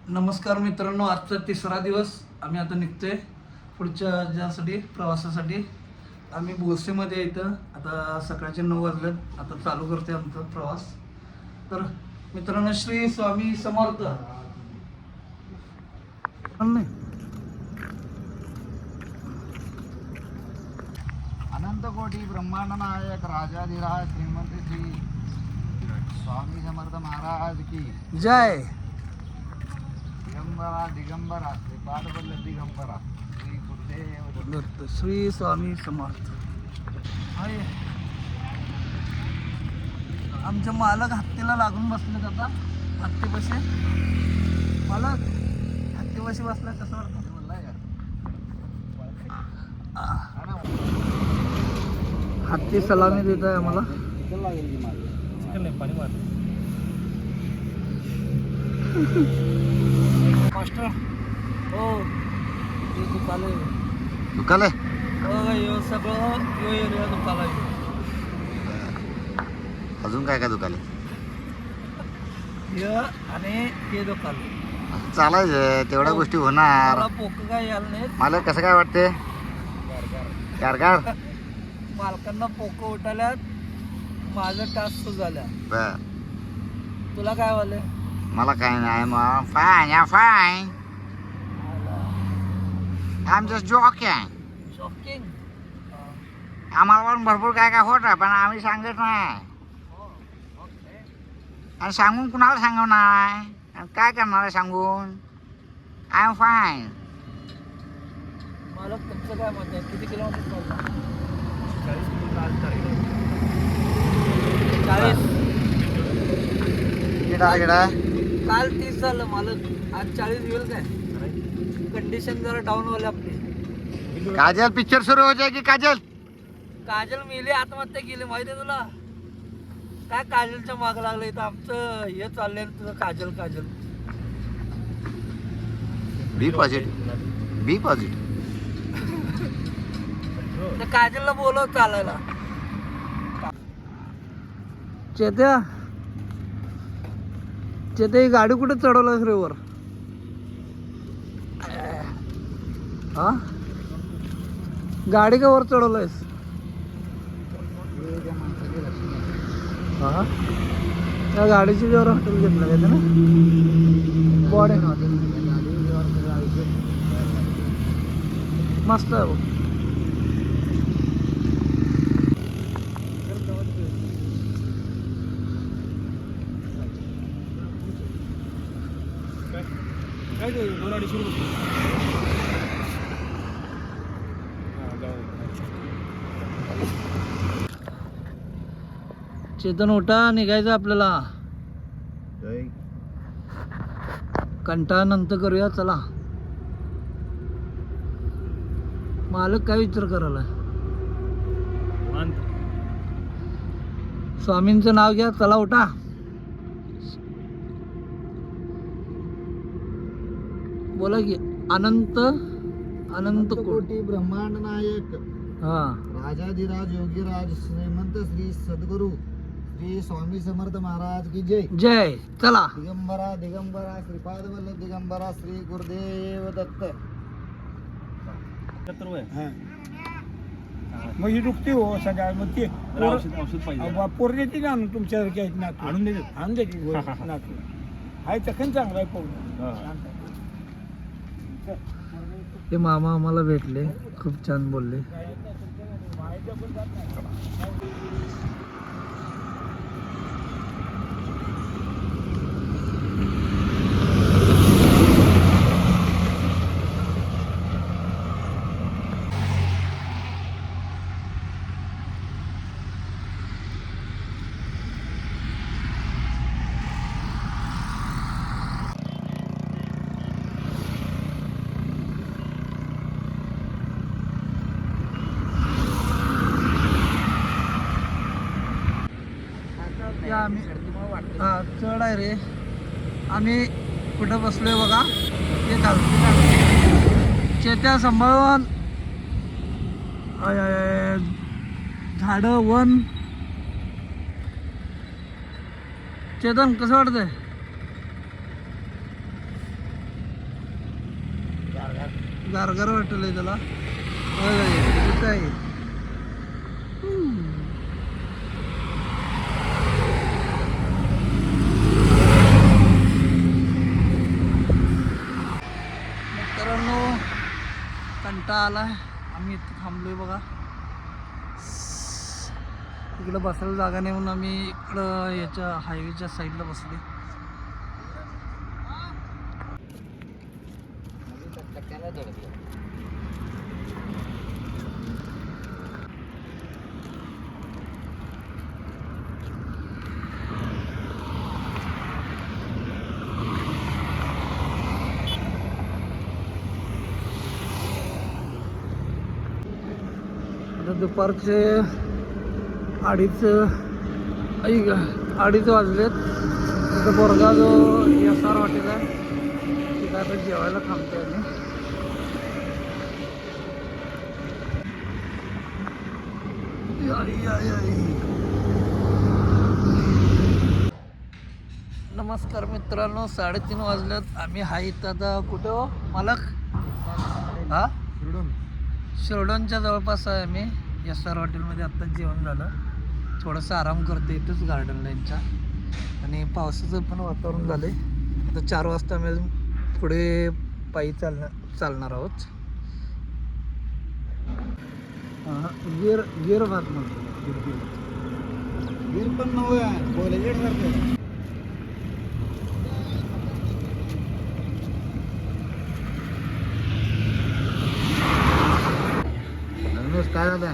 नमस्कार मित्रांनो, आजचा तिसरा दिवस. आम्ही आता निघतोय पुढच्या ज्यासाठी प्रवासासाठी. आम्ही बोसेमध्ये इथं आता सकाळचे 9 वाजलेत. आता चालू करते आमचा प्रवास. तर मित्रांनो, श्री स्वामी समर्थ. नाही अनंत कोटी ब्रह्मांड नायक राजाधिराज श्रीमंत श्री स्वामी समर्थ महाराज की जय. दिगंबरा दिगंबरा श्रीपाद वल्लभ दिगंबरा श्री गुरुदेव दत्त. श्री स्वामी समर्थ. आहे आमचे मालक हत्तीला लागून बसलेत आता. हत्तीपाशी मालक हत्तीपाशी बसला. कसं वाटतं? हत्ती सलामी देत आहे आम्हाला. मास्टर हो हे दुकान आहे. दुकाले हो सगळं यो एरिया दुकान आहे. अजून काय काय दुकाले हे आणि हे दुकान. चालायचं तेवढ्या गोष्टी होणार. मला पोक काय यायला नाहीत. मला कसं काय वाटते गारगार मालकांना पोक उठाल्यात. माझं टास्क झाल्या. बर तुला काय वाले? मला काय नाही मग फाईन फाईन आम जस्ट जॉकिंग. शॉकिंग. आम्हाला पण भरपूर काय काय होत आहे पण आम्ही सांगत नाही. आणि सांगून कुणाला सांगणार आणि काय करणार आहे सांगून. I am fine. मालक तुमचं काय मत आहे? किती किलोमीटर चाललं? 40. काल 30 झालं मालक. आज 40 येईल काय? कंडिशन जरा डाऊन वाले आपली. काजल पिक्चर सुरू हो जाएगी काजल. काजल मेली, आत्महत्या केली. माहिती आहे तुला? काय काजलच्या माग लागलं इथं आमचं हे चाललंय तुझं. काजल काजल बी पॉझिटिव्ह बी पॉझिटिव्ह. त्या काजलला बोलव चालायला. चेत्या चेत्या ही गाडी कुठे चढवलंस रे वर? हा गाडी का वर चढवलंयस? हा त्या गाडीची जवळ हॉटेल घेतलं का ना बॉडी मस्त आहे बघ. चेतन उठा, निघायचं आपल्याला. कंटाळा नंतर करूया. चला. मालक काय विचार करायला? स्वामींचं नाव घ्या. चला उठा. बोला की. अनंत अनंत कोटी ब्रह्मांड नायक हा राजाधिराज योगीराज श्रीमंत श्री सद्गुरु श्री स्वामी समर्थ महाराज की जय. जय. चला. दिगंबरा दिगंबरा श्रीपाद वल्लभ दिगंबरा श्री गुरुदेव दत्त. मग ही दुखते हो सगळ्या. मग ते पोर देते ना आणून तुमच्यासारखे आहेत ना. आणून देते आणून देते नातू आहे तखन चांगला आहे पाहून. ते मामा आम्हाला भेटले. खूप छान बोलले. आम्ही हा चढ आहे रे. आम्ही कुठं बसलोय बघा. ते चालतं चेत्या सांभाळून. झाडं वन. चेतन कसं वाटतंय? गारगार वाटलंय त्याला. कुठं आहे? मित्रांनो कंटाळा आलाय. आम्ही इथं थांबलोय बघा. इकडं बसायला जागा नाही म्हणून आम्ही इकडं याच्या हायवेच्या साईडला बसले. आता दुपारचे अडीच वाजलेत. तिथं बोरगा जो SR हॉटेल आहे तिथं आता जेवायला थांबतोय आम्ही. नमस्कार मित्रांनो, 3:30 वाजल्यात. आम्ही हाय इथं आता. कुठे हो मालक? हा, शिरडोनच्या जवळपास आहे आम्ही. SR हॉटेलमध्ये आत्ताच जेवण झालं. थोडंसं आराम करते इथंच गार्डन लाईनच्या. आणि पावसाचं पण वातावरण झालं आहे. आता 4 वाजता आम्ही अजून पुढे पायी चालणार आहोत. गिर भात म्हणतो. वीर पण नव्हे कॉलेजेट सारखं. काय झालं?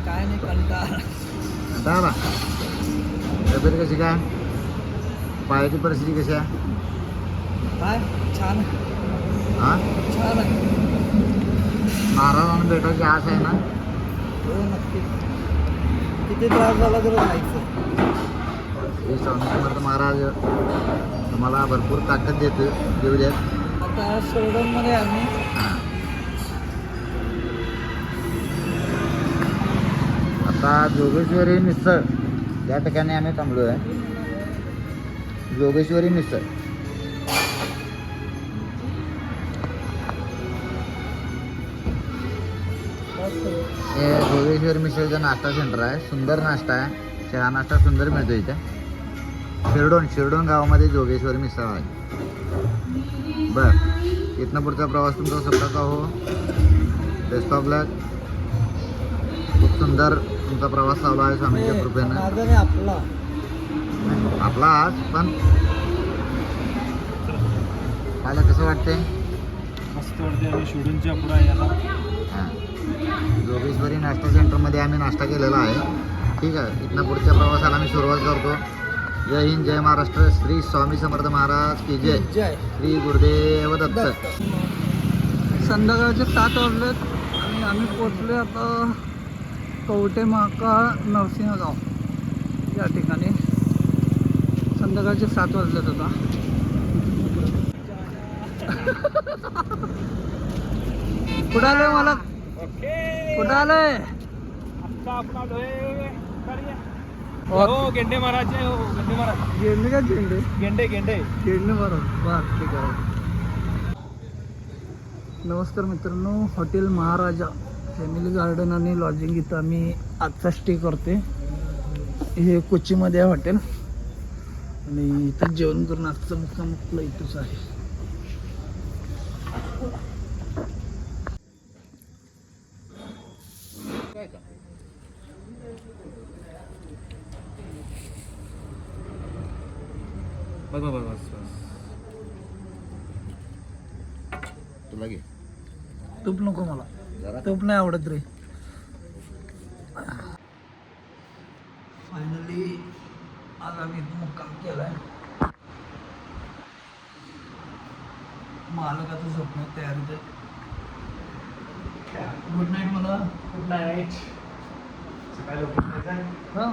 काय नाही, कंटाळा. दादा तब्येत कशी काय? पायाची परिस्थिती कशी आहे? काय छान हा, छान आहे. महाराजांना भेटायची आस आहे ना? हो नक्की. किती त्रास झाला तर जायचं. श्री स्वामी समर्थ महाराज तुम्हाला भरपूर ताकद देऊ द्यात. आता शिरडोनमध्ये आम्ही हां, आता जोगेश्वरी मिसळ या ठिकाणी आम्ही थांबलो आहे. जोगेश्वरी मिसळ हे जोगेश्वरी मिसळचं नाश्ता सेंटर आहे. सुंदर नाश्ता आहे. चहा नाश्ता सुंदर मिळतो इथे. शिरडोन गावामध्ये जोगेश्वरी मिसळ आहे. बरं, इथनं पुढचा प्रवास तुमचा स्वतःचा हो. बेस्ट ऑफ लक. खूप सुंदर तुमचा प्रवास चालू आहे स्वामीच्या कृपेनं. माझा नाही आपला. आपला आज पण मला कसं वाटते? मस्त वाटते. आम्ही शिरडोनच्या पुढे आहे आता. हां, जोगेश्वरी नाश्ता सेंटरमध्ये आम्ही नाश्ता केलेला आहे. ठीक आहे, इथनं पुढच्या प्रवासाला आम्ही सुरुवात करतो. जय हिंद, जय महाराष्ट्र. श्री स्वामी समर्थ महाराज की जय. जय. श्री गुरुदेव दत्त. संध्याकाळचे 7 वाजलेत आणि आम्ही पोचले आता कवटे महाकाळ नरसिंहगाव या ठिकाणी. संध्याकाळचे 7 वाजलेत आता. कुठं आलंय मला? कुठं आलंय? गेंडे महाराज. गेंडे महाराज. गेंडे का गेंडे? गेंडे गेंडे महाराज. बर, ठीक आहे. नमस्कार मित्रांनो, हॉटेल महाराजा फॅमिली गार्डन आणि लॉजिंग इथं आम्ही आजचा स्टे करते. हे कोचीमध्ये आहे हॉटेल आणि इथं जेवण करून आजचा मुक्काम आपला इथंच आहे. बस. तुला घे. तूप नको मला. जरा तूप नाही आवडत रे. फायनली आज आम्ही इथं मुक्काम केलाय. मालकाचं स्वप्न तयारीत आहे. गुड नाईट मला. Good night. सकाळी लवकर हां